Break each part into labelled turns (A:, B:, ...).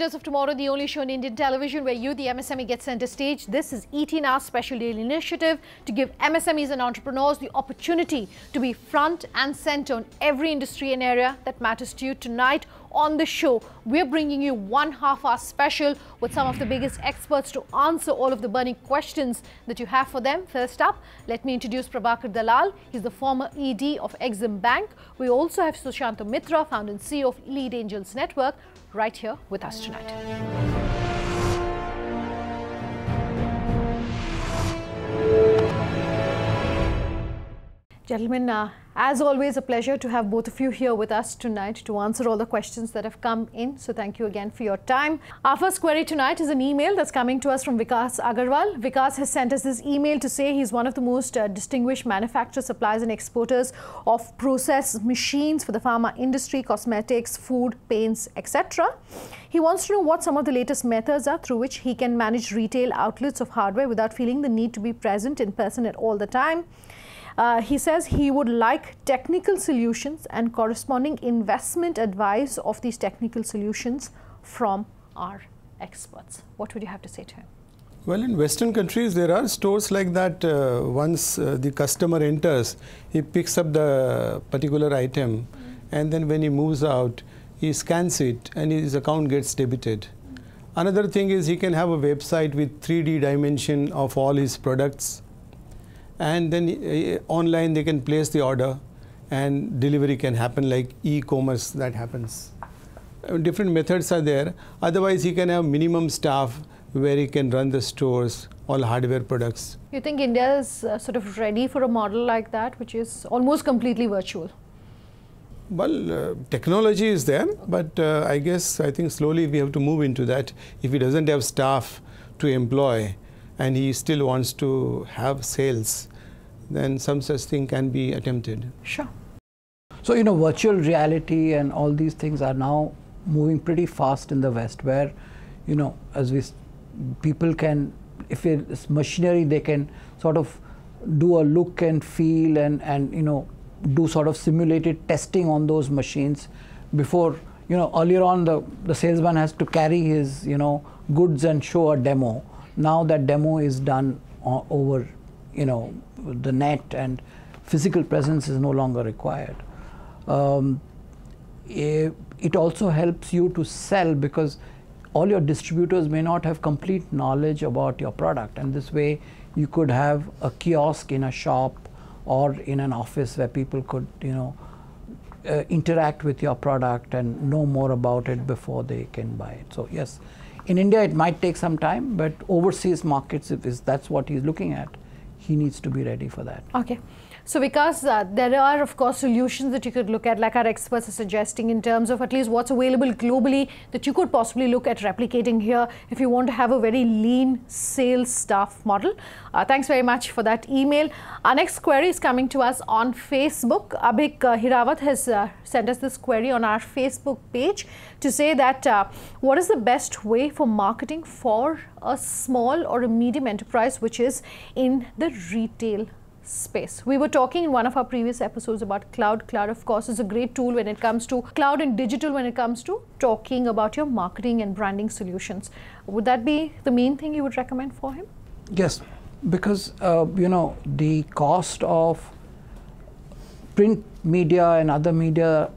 A: Entrepreneurs of Tomorrow, the only show on Indian television where you, the MSME, get center stage. This is ET Now's special daily initiative to give MSMEs and entrepreneurs the opportunity to be front and center on every industry and area that matters to you. Tonight on the show, we're bringing you 1.5 hour special with some of the biggest experts to answer all of the burning questions that you have for them. First up, let me introduce Prabhakar Dalal. He's the former ED of Exim Bank. We also have Sushanta Mitra, founder and CEO of Lead Angels Network, right here with us tonight. Gentlemen, as always, a pleasure to have both of you here with us tonight to answer all the questions that have come in. So thank you again for your time. Our first query tonight is an email that's coming to us from Vikas Agarwal. Vikas has sent us this email to say he's one of the most distinguished manufacturers, suppliers and exporters of process machines for the pharma industry, cosmetics, food, paints, etc. He wants to know what some of the latest methods are through which he can manage retail outlets of hardware without feeling the need to be present in person at all the time. He says he would like technical solutions and corresponding investment advice of these technical solutions from our experts. What would you have to say to him?
B: Well, in Western countries, there are stores like that. Once the customer enters, he picks up the particular item, and then when he moves out, he scans it and his account gets debited. Another thing is he can have a website with 3D dimension of all his products. And then online they can place the order and delivery can happen like e-commerce that happens. Different methods are there. Otherwise, he can have minimum staff where he can run the stores, all hardware products.
A: You think India is sort of ready for a model like that, which is almost completely virtual?
B: Well, technology is there, but I think slowly we have to move into that. If he doesn't have staff to employ, and he still wants to have sales, then some such thing can be attempted.
A: Sure.
C: So, virtual reality and all these things are now moving pretty fast in the West, where, people can, if it's machinery, they can sort of do a look and feel and do sort of simulated testing on those machines before, earlier on the salesman has to carry his, goods and show a demo. Now that demo is done over, the net, and physical presence is no longer required. It also helps you to sell because all your distributors may not have complete knowledge about your product, and this way you could have a kiosk in a shop or in an office where people could, interact with your product and know more about it before they can buy it. So yes. In India, it might take some time, but overseas markets, if that's what he's looking at, he needs to be ready for that.
A: Okay. So because there are, of course, solutions that you could look at, like our experts are suggesting, in terms of at least what's available globally that you could possibly look at replicating here if you want to have a very lean sales staff model. Thanks very much for that email. Our next query is coming to us on Facebook. Abhik Hirawat has sent us this query on our Facebook page to say that what is the best way for marketing for a small or a medium enterprise which is in the retail space. We were talking in one of our previous episodes about cloud. Cloud, of course, is a great tool when it comes to cloud and digital, when it comes to talking about your marketing and branding solutions. Would that be the main thing you would recommend for him?
C: Yes, because the cost of print media and other media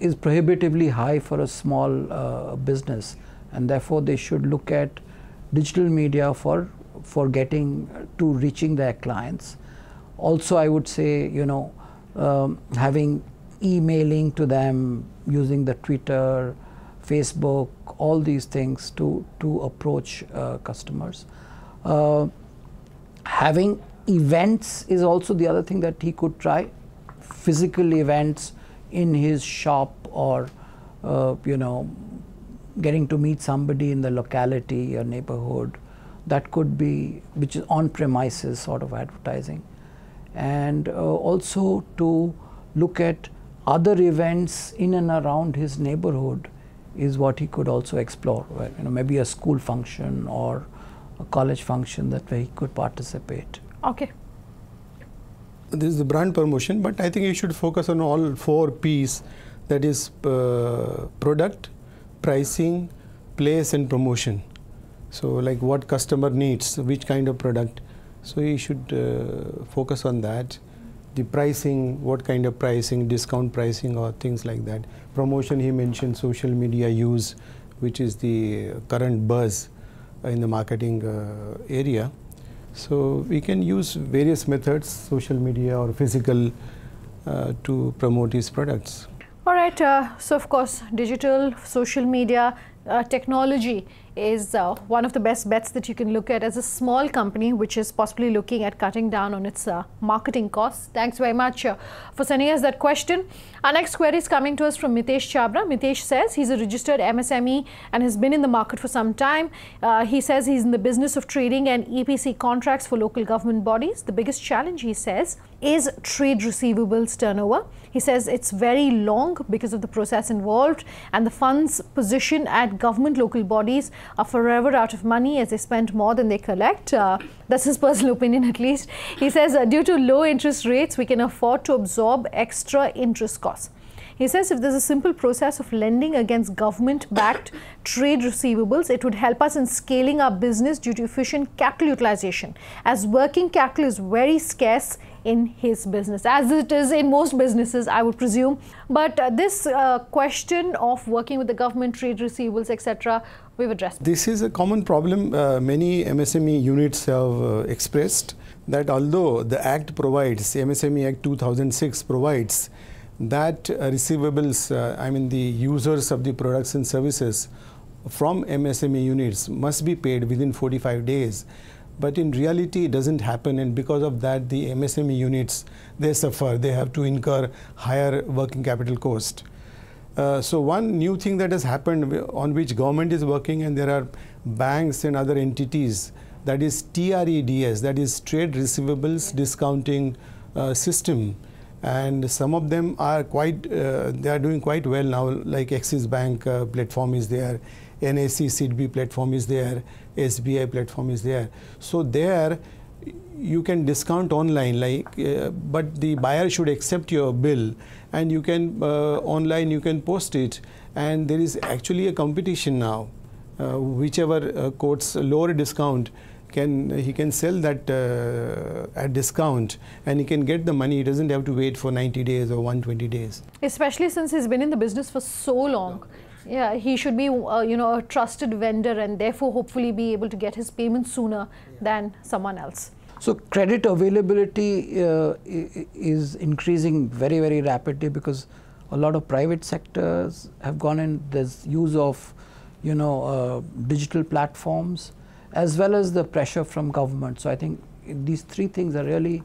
C: is prohibitively high for a small business, and therefore they should look at digital media for getting to reaching their clients. Also, I would say, having emailing to them, using the Twitter, Facebook, all these things to approach customers. Having events is also the other thing that he could try. Physical events in his shop, or getting to meet somebody in the locality or neighborhood. That could be, which is on-premises sort of advertising. And also to look at other events in and around his neighborhood is what he could also explore. Where, maybe a school function or a college function that way he could participate.
A: Okay.
B: This is the brand promotion, but I think you should focus on all 4 P's, that is product, pricing, place and promotion. So like what customer needs, which kind of product. So he should focus on that. The pricing, what kind of pricing, discount pricing or things like that. Promotion, he mentioned social media use, which is the current buzz in the marketing area. So we can use various methods, social media or physical, to promote his products.
A: All right, so of course, digital, social media, technology is one of the best bets that you can look at as a small company which is possibly looking at cutting down on its marketing costs. Thanks very much for sending us that question. Our next query is coming to us from Mitesh Chabra. Mitesh says he's a registered MSME and has been in the market for some time. He says he's in the business of trading and EPC contracts for local government bodies. The biggest challenge, he says, is trade receivables turnover. He says it's very long because of the process involved, and the funds position at government local bodies are forever out of money as they spend more than they collect. That's his personal opinion at least. He says due to low interest rates, we can afford to absorb extra interest costs. He says if there's a simple process of lending against government-backed trade receivables, it would help us in scaling our business due to efficient capital utilization, as working capital is very scarce in his business, as it is in most businesses, I would presume. But this question of working with the government, trade receivables, etc., we've addressed.
B: This is a common problem many MSME units have expressed, that although the Act provides, MSME Act 2006 provides that receivables, I mean the users of the products and services from MSME units must be paid within 45 days. But in reality, it doesn't happen, and because of that, the MSME units, they suffer. They have to incur higher working capital cost. So one new thing that has happened on which government is working, and there are banks and other entities, that is TREDS, that is Trade Receivables Discounting System. And some of them are quite, they are doing quite well now, like Axis Bank platform is there, NAC SIDBI platform is there, SBI platform is there. So there you can discount online, like, but the buyer should accept your bill, and you can online you can post it, and there is actually a competition now. Whichever quotes lower discount, he can sell that at discount, and he can get the money. He doesn't have to wait for 90 days or 120 days.
A: Especially since he's been in the business for so long. Yeah, he should be, a trusted vendor, and therefore hopefully be able to get his payment sooner than someone else.
C: So credit availability is increasing very, very rapidly because a lot of private sectors have gone in. There's use of, digital platforms, as well as the pressure from government. So I think these three things are really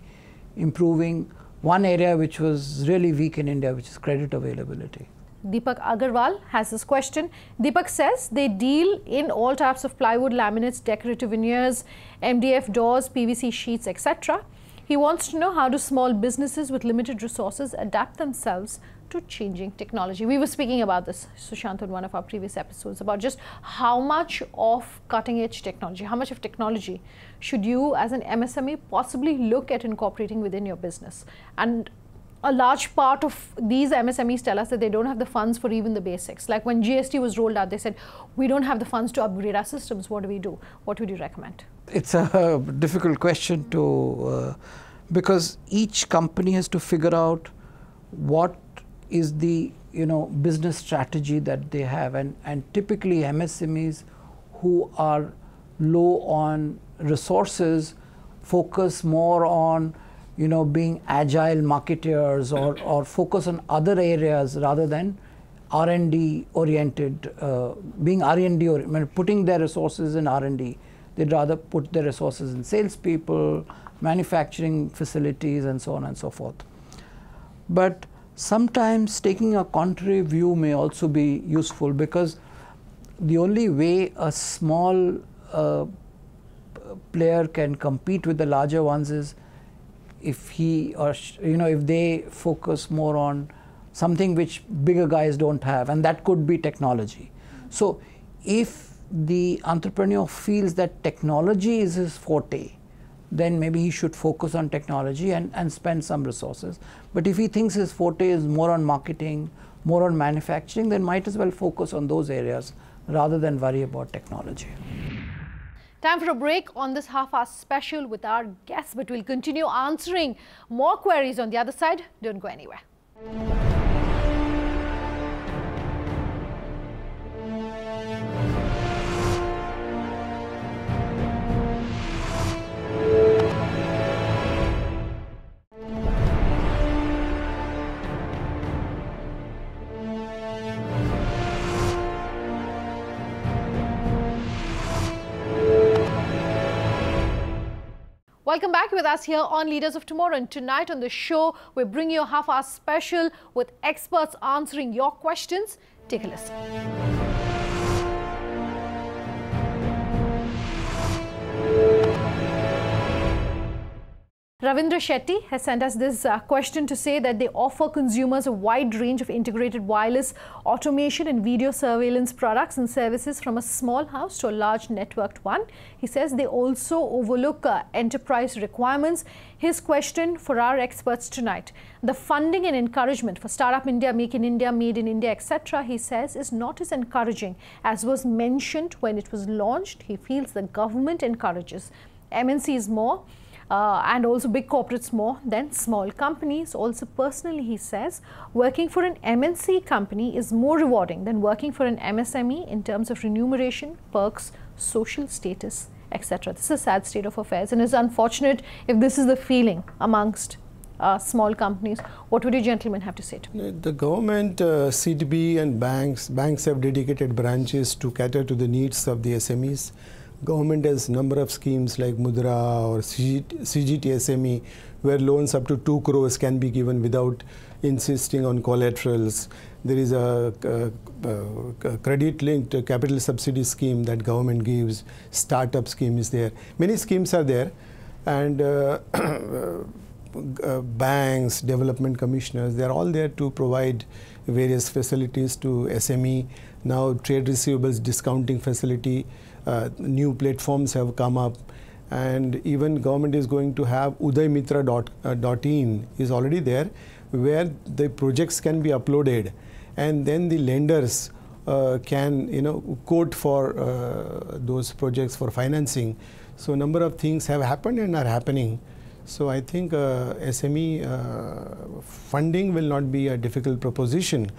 C: improving one area which was really weak in India, which is credit availability.
A: Deepak Agarwal has this question. Deepak says they deal in all types of plywood, laminates, decorative veneers, MDF doors, PVC sheets, etc. He wants to know how do small businesses with limited resources adapt themselves to changing technology. We were speaking about this, Sushant, in one of our previous episodes, about just how much of cutting edge technology, how much of technology should you as an MSME possibly look at incorporating within your business. And a large part of these MSMEs tell us that they don't have the funds for even the basics. Like when GST was rolled out, they said, we don't have the funds to upgrade our systems. What do we do? What would you recommend?
C: It's a difficult question to, because each company has to figure out what is the business strategy that they have, and typically MSMEs who are low on resources focus more on being agile marketers or focus on other areas rather than R&D oriented, being R&D oriented, putting their resources in R&D. They'd rather put their resources in salespeople, manufacturing facilities, and so on and so forth. But sometimes taking a contrary view may also be useful, because the only way a small player can compete with the larger ones is if he or if they focus more on something which bigger guys don't have, and that could be technology. So if the entrepreneur feels that technology is his forte, then maybe he should focus on technology and spend some resources. But if he thinks his forte is more on marketing, more on manufacturing, then might as well focus on those areas rather than worry about technology.
A: Time for a break on this half-hour special with our guests, but we'll continue answering more queries on the other side. Don't go anywhere. Welcome back with us here on Leaders of Tomorrow, and tonight on the show we bring you a half-hour special with experts answering your questions. Take a listen. Ravindra Shetty has sent us this question to say that they offer consumers a wide range of integrated wireless automation and video surveillance products and services from a small house to a large networked one. He says they also overlook enterprise requirements. His question for our experts tonight: the funding and encouragement for Startup India, Make in India, Made in India, etc., he says, is not as encouraging as was mentioned when it was launched. He feels the government encourages MNCs more and also big corporates more than small companies. Also, personally, he says, working for an MNC company is more rewarding than working for an MSME in terms of remuneration, perks, social status, etc. This is a sad state of affairs, and it's unfortunate if this is the feeling amongst small companies. What would you gentlemen have to say to me?
B: The government, CDB and banks have dedicated branches to cater to the needs of the SMEs. Government has number of schemes like Mudra or CGTSME, where loans up to 2 crores can be given without insisting on collaterals. There is a credit-linked capital subsidy scheme that government gives. Startup scheme is there. Many schemes are there, and banks, development commissioners, they are all there to provide various facilities to SME. Now, trade receivables discounting facility. New platforms have come up, and even government is going to have udaymitra.in is already there, where the projects can be uploaded, and then the lenders can quote for those projects for financing. So number of things have happened and are happening. So I think SME funding will not be a difficult proposition.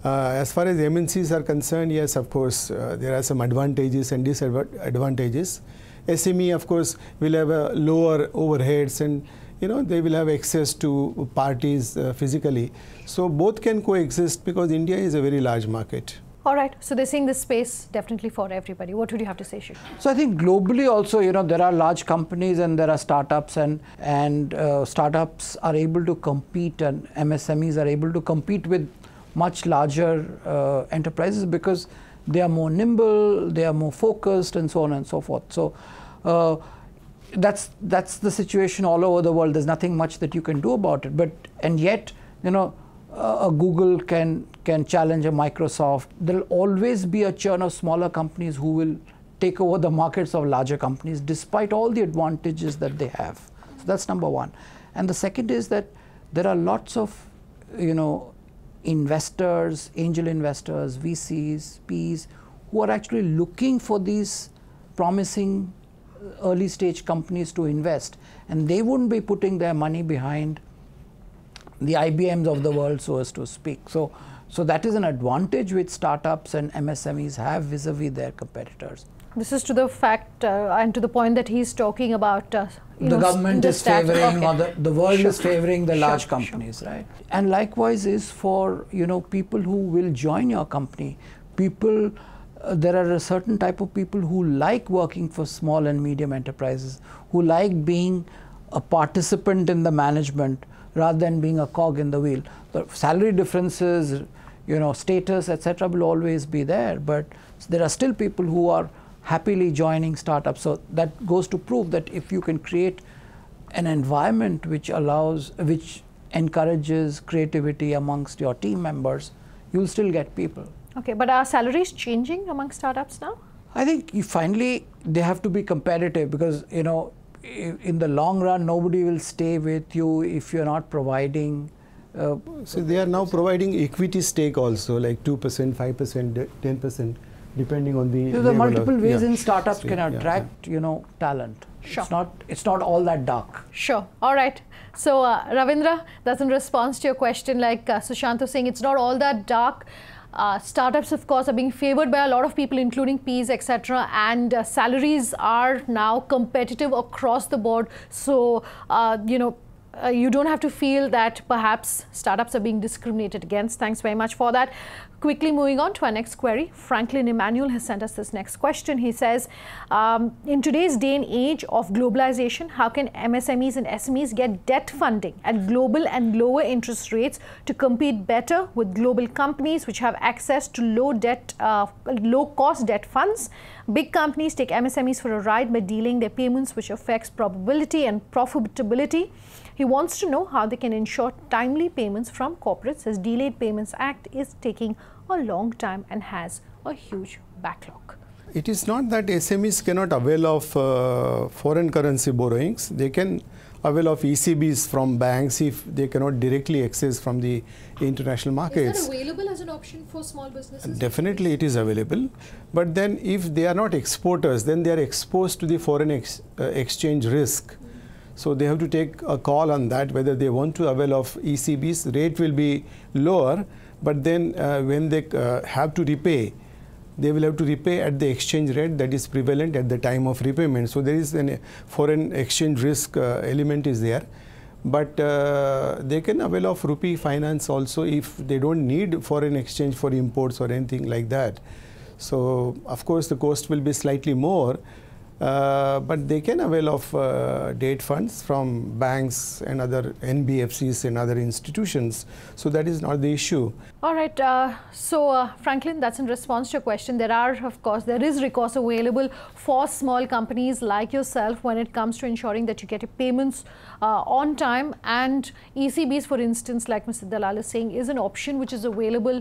B: As far as MNCs are concerned, yes, of course, there are some advantages and disadvantages. SME, of course, will have a lower overheads, and they will have access to parties physically. So both can coexist because India is a very large market.
A: All right. So they're saying this space definitely for everybody. What would you have to say, Shiv?
C: So I think globally also, there are large companies and there are startups, and startups are able to compete, and MSMEs are able to compete with much larger enterprises because they are more nimble, they are more focused, and so on and so forth. So that's the situation all over the world. There's nothing much that you can do about it. And yet, a Google can challenge a Microsoft. There'll always be a churn of smaller companies who will take over the markets of larger companies, despite all the advantages that they have. So that's number one. And the second is that there are lots of, investors, angel investors, VCs, Ps, who are actually looking for these promising early stage companies to invest, and they wouldn't be putting their money behind the IBMs of the world, so as to speak. So that is an advantage which startups and MSMEs have vis-a-vis their competitors.
A: This is to the fact and to the point that he's talking about
C: the government is favoring, or the world is favoring the large companies, right? And likewise is for people who will join your company. People, there are a certain type of people who like working for small and medium enterprises, who like being a participant in the management rather than being a cog in the wheel. The salary differences, status, etc., will always be there, but there are still people who are happily joining startups. So that goes to prove that if you can create an environment which encourages creativity amongst your team members, you'll still get people.
A: Okay, but are salaries changing among startups now?
C: I think finally they have to be competitive, because in the long run nobody will stay with you if you're not providing. So
B: they are now providing equity stake also, like 2%, 5%, 10%. depending on the
C: There are multiple ways in startups
B: yeah,
C: can attract, you know, talent.
A: Sure.
C: It's not all that dark.
A: Sure. All right. So Ravindra, that's in response to your question, like Sushant was saying, it's not all that dark. Startups, of course, are being favored by a lot of people, including Ps, etc. And salaries are now competitive across the board. So, you know, you don't have to feel that perhaps startups are being discriminated against. Thanks very much for that. Quickly moving on to our next query. Franklin Emmanuel has sent us this next question. He says, in today's day and age of globalization, how can MSMEs and SMEs get debt funding at global and lower interest rates to compete better with global companies which have access to low cost debt funds? Big companies take MSMEs for a ride by delaying their payments, which affects probability and profitability. He wants to know how they can ensure timely payments from corporates, as Delayed Payments Act is taking a long time and has a huge backlog.
B: It is not that SMEs cannot avail of foreign currency borrowings. They can avail of ECBs from banks if they cannot directly access from the international markets.
A: Is that available as an option for small businesses?
B: Definitely it is available. But then if they are not exporters, then they are exposed to the foreign exchange risk. So they have to take a call on that, whether they want to avail of ECBs. Rate will be lower, but then when they have to repay, they will have to repay at the exchange rate that is prevalent at the time of repayment. So there is a foreign exchange risk element is there. But they can avail of rupee finance also if they don't need foreign exchange for imports or anything like that. So of course the cost will be slightly more. But they can avail of debt funds from banks and other NBFCs and other institutions. So that is not the issue.
A: All right. Franklin, that's in response to your question. There is recourse available for small companies like yourself when it comes to ensuring that you get your payments on time. And ECBs, for instance, like Mr. Dalal is saying, is an option which is available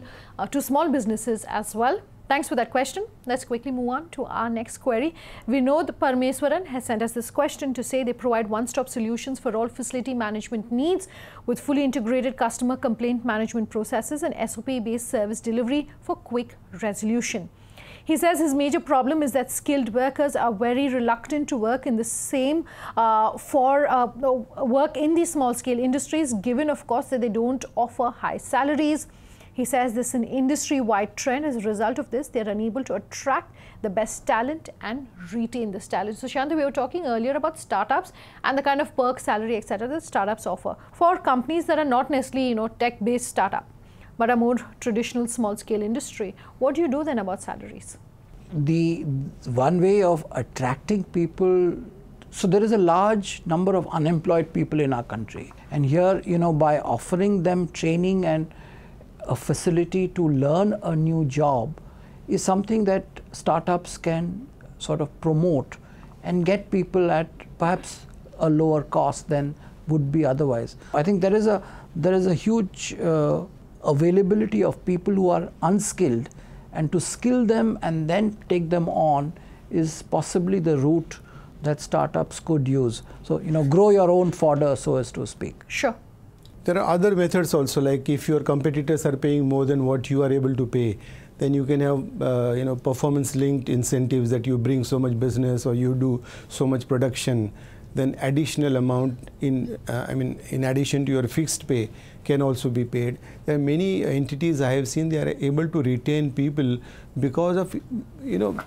A: to small businesses as well. Thanks for that question. Let's quickly move on to our next query. Vinod Parmeswaran has sent us this question to say they provide one-stop solutions for all facility management needs with fully integrated customer complaint management processes and SOP-based service delivery for quick resolution. He says his major problem is that skilled workers are very reluctant to work in the same work in these small-scale industries, given, of course, that they don't offer high salaries. He says this is an industry-wide trend. As a result of this, they are unable to attract the best talent and retain this talent. So, Shanti, we were talking earlier about startups and the kind of perk, salary, etc. that startups offer. For companies that are not necessarily, tech-based startup, but a more traditional small-scale industry, what do you do then about salaries?
C: The one way of attracting people, so there is a large number of unemployed people in our country. And here, by offering them training and a facility to learn a new job is something that startups can sort of promote and get people at perhaps a lower cost than would be otherwise. I think there is a huge availability of people who are unskilled, and to skill them and then take them on is possibly the route that startups could use. So, grow your own fodder, so as to speak.
A: Sure.
B: There are other methods also, like if your competitors are paying more than what you are able to pay, then you can have performance-linked incentives that you bring so much business or you do so much production. Then additional amount in addition to your fixed pay can also be paid. There are many entities I have seen, they are able to retain people because of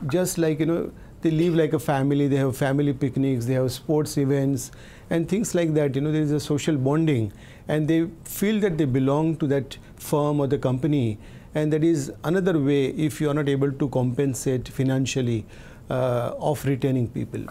B: just like they live like a family. They have family picnics, they have sports events and things like that. There is a social bonding, and they feel that they belong to that firm or the company. And that is another way, if you are not able to compensate financially, of retaining people.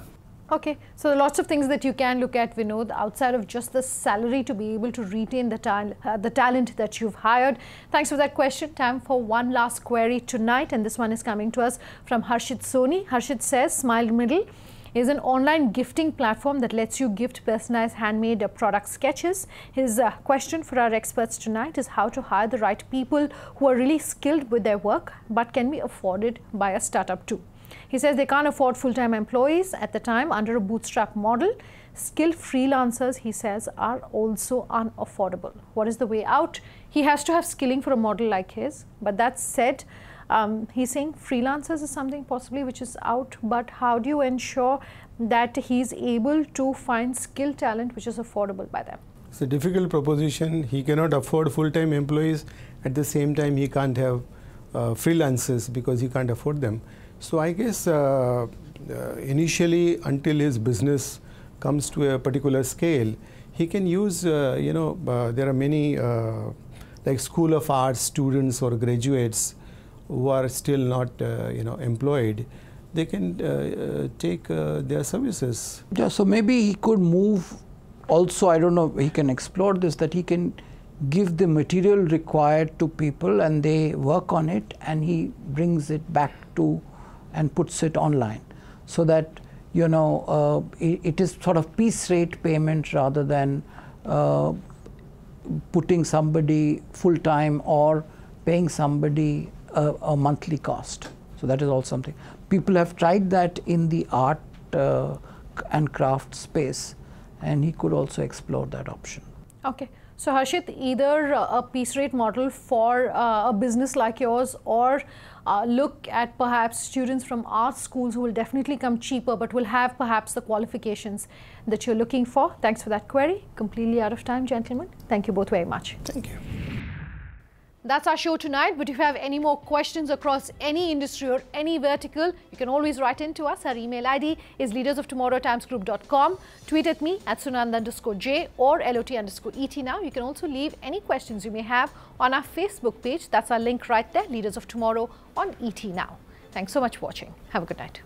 A: Okay, so lots of things that you can look at, Vinod, outside of just the salary to be able to retain the talent that you've hired. Thanks for that question. Time for one last query tonight, and this one is coming to us from Harshit Soni. Harshit says Smile Middle is an online gifting platform that lets you gift personalized handmade product sketches. His question for our experts tonight is how to hire the right people who are really skilled with their work but can be afforded by a startup too. He says they can't afford full-time employees at the time under a bootstrap model. Skilled freelancers, he says, are also unaffordable. What is the way out? He has to have skilling for a model like his. But that said, He's saying freelancers is something possibly which is out, but how do you ensure that he's able to find skilled talent which is affordable by them?
B: It's a difficult proposition. He cannot afford full-time employees. At the same time, he can't have freelancers because he can't afford them. So I guess initially, until his business comes to a particular scale, he can use, there are many like School of Arts students or graduates who are still not, employed. They can take their services.
C: Yeah, so maybe he could move also, I don't know, he can explore this, that he can give the material required to people and they work on it, and he brings it back to and puts it online, so that it is sort of piece rate payment rather than putting somebody full-time or paying somebody a monthly cost. So that is also something. People have tried that in the art and craft space, and he could also explore that option.
A: Okay. So Harshit, either a piece rate model for a business like yours, or look at perhaps students from art schools who will definitely come cheaper but will have perhaps the qualifications that you're looking for. Thanks for that query. Completely out of time, gentlemen. Thank you both very much.
B: Thank you.
A: That's our show tonight, but if you have any more questions across any industry or any vertical, you can always write in to us. Our email ID is leadersoftomorrowtimesgroup.com. Tweet at me at Sunand_J or LOT_ET now. You can also leave any questions you may have on our Facebook page. That's our link right there, Leaders of Tomorrow on ET Now. Thanks so much for watching. Have a good night.